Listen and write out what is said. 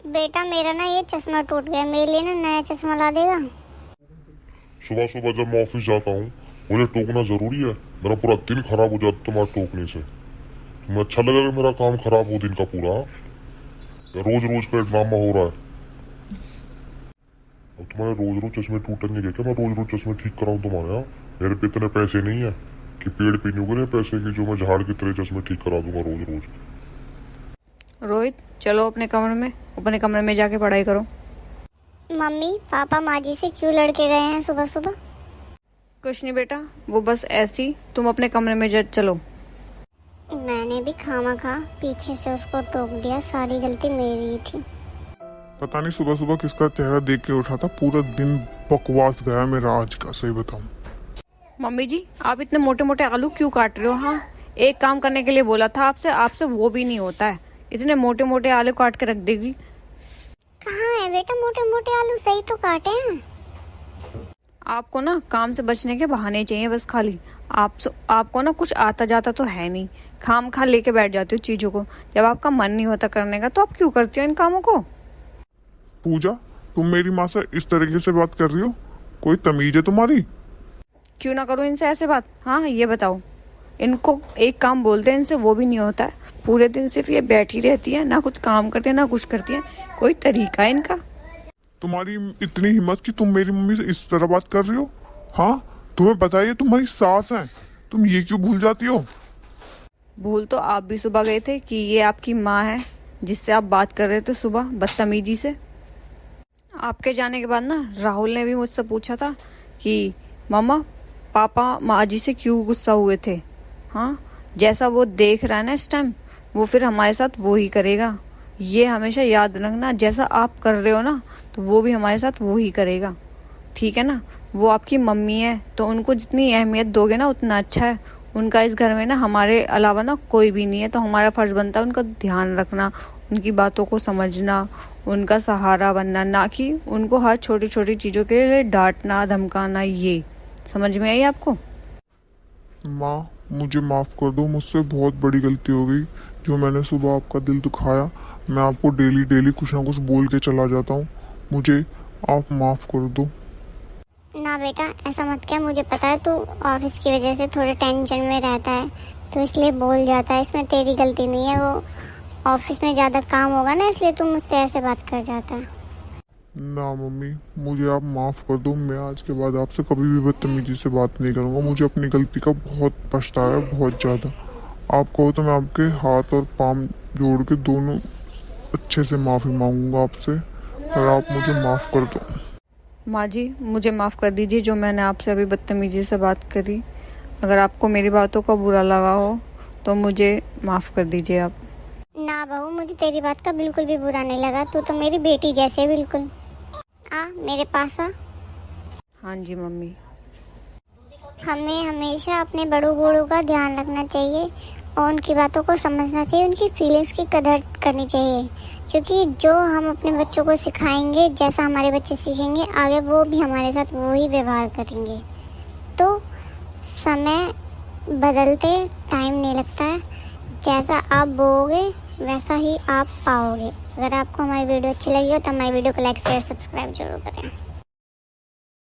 बेटा मेरा ना ये चश्मा टूट गया, मेरे लिए ना नया चश्मा ला देगा? सुबह सुबह जब मैं ऑफिस जाता हूँ मुझे टोकना जरूरी है? मेरा पूरा दिन खराब हो जाता तुम्हारे टोकने से। तुम्हें अच्छा लगेगा मेरा काम खराब हो दिन का पूरा? या रोज रोज का ड्रामा हो रहा है? अब तुम्हारे रोज रोज चश्मे टूटेंगे क्या? मैं रोज रोज चश्मे ठीक कराऊं तुम्हारे यहाँ? मेरे पे इतने पैसे नहीं है कि पेड़ पे नहीं उगे पैसे की जो मैं झाड़ की तरह चश्मे ठीक करा दूंगा रोज रोज। रोहित चलो अपने कमरे में जाके पढ़ाई करो। मम्मी पापा माँ जी से क्यों लड़के गए हैं सुबह सुबह? कुछ नहीं बेटा, वो बस ऐसी, तुम अपने कमरे में चलो। मैंने भी खामा पीछे से उसको टोक दिया, सारी गलती मेरी ही थी। पता नहीं सुबह सुबह किसका चेहरा देख के उठा था, पूरा दिन बकवास गया मेरा आज का, सही बताऊं। मम्मी जी आप इतने मोटे मोटे आलू क्यों काट रहे हो? हाँ, एक काम करने के लिए बोला था आपसे वो भी नहीं होता है। इतने मोटे मोटे आलू काट के रख देगी। कहाँ है बेटा मोटे मोटे आलू? सही तो काटे हैं। आपको ना काम से बचने के बहाने चाहिए बस खाली। आपको ना कुछ आता जाता तो है नहीं, खाम खा लेके बैठ जाती हो चीजों को। जब आपका मन नहीं होता करने का तो आप क्यों करती हो इन कामों को? पूजा, तुम मेरी माँ से इस तरीके से बात कर रही हो? कोई तमीज है तुम्हारी? क्यों ना करूँ इनसे ऐसे बात? हाँ ये बताओ, इनको एक काम बोलते हैं इनसे वो भी नहीं होता है। पूरे दिन सिर्फ ये बैठी रहती है, ना कुछ काम करती है ना कुछ करती है। कोई तरीका है इनका? तुम्हारी इतनी हिम्मत कि तुम मेरी मम्मी से इस तरह बात कर रही हो? हाँ, तुम्हें बताइए तुम्हारी सास है, तुम ये क्यों भूल जाती हो? भूल तो आप भी सुबह गए थे कि ये आपकी माँ है जिससे आप बात कर रहे थे सुबह बदतमीजी से। आपके जाने के बाद ना राहुल ने भी मुझसे पूछा था कि मामा पापा माँ जी से क्यों गुस्सा हुए थे। हाँ, जैसा वो देख रहा है ना इस टाइम, वो फिर हमारे साथ वो ही करेगा। ये हमेशा याद रखना, जैसा आप कर रहे हो ना तो वो भी हमारे साथ वो ही करेगा, ठीक है ना? वो आपकी मम्मी है तो उनको जितनी अहमियत दोगे ना उतना अच्छा है। उनका इस घर में ना हमारे अलावा ना कोई भी नहीं है, तो हमारा फर्ज बनता है उनका ध्यान रखना, उनकी बातों को समझना, उनका सहारा बनना, ना कि उनको हर छोटी छोटी चीज़ों के लिए डांटना धमकाना। ये समझ में आई आपको? माँ, मुझे माफ कर दो, मुझसे बहुत बड़ी गलती हो गई जो मैंने सुबह आपका दिल दुखाया। मैं आपको डेली डेली कुछ ना कुछ बोल के चला जाता हूँ, मुझे आप माफ कर दो। ना बेटा ऐसा मत क्या, मुझे पता है तू ऑफिस की वजह से थोड़े टेंशन में रहता है तो इसलिए बोल जाता है। इसमें तेरी गलती नहीं है, वो ऑफिस में ज़्यादा काम होगा ना इसलिए तू मुझसे ऐसे बात कर जाता है। ना मम्मी, मुझे आप माफ़ कर दो, मैं आज के बाद आपसे कभी भी बदतमीजी से बात नहीं करूँगा। मुझे अपनी गलती का बहुत पछतावा है, बहुत ज़्यादा। आप कहो तो मैं आपके हाथ और पाँव जोड़ के दोनों अच्छे से माफ़ी मांगूंगा आपसे, पर आप मुझे माफ़ कर दो। माँ जी मुझे माफ़ कर दीजिए जो मैंने आपसे अभी बदतमीजी से बात करी। अगर आपको मेरी बातों का बुरा लगा हो तो मुझे माफ़ कर दीजिए आप। ना बहू, मुझे तेरी बात का बिल्कुल भी बुरा नहीं लगा, तू तो मेरी बेटी जैसे बिल्कुल। आ मेरे पास आ। हाँ जी मम्मी। हमें हमेशा अपने बड़ों बूढ़ों का ध्यान रखना चाहिए और उनकी बातों को समझना चाहिए, उनकी फीलिंग्स की कदर करनी चाहिए, क्योंकि जो हम अपने बच्चों को सिखाएंगे, जैसा हमारे बच्चे सीखेंगे आगे वो भी हमारे साथ वो ही व्यवहार करेंगे। तो समय बदलते टाइम नहीं लगता है, जैसा आप बोओगे वैसा ही आप पाओगे। अगर आपको हमारी वीडियो अच्छी लगी हो तो हमारी वीडियो को लाइक शेयर सब्सक्राइब जरूर करें।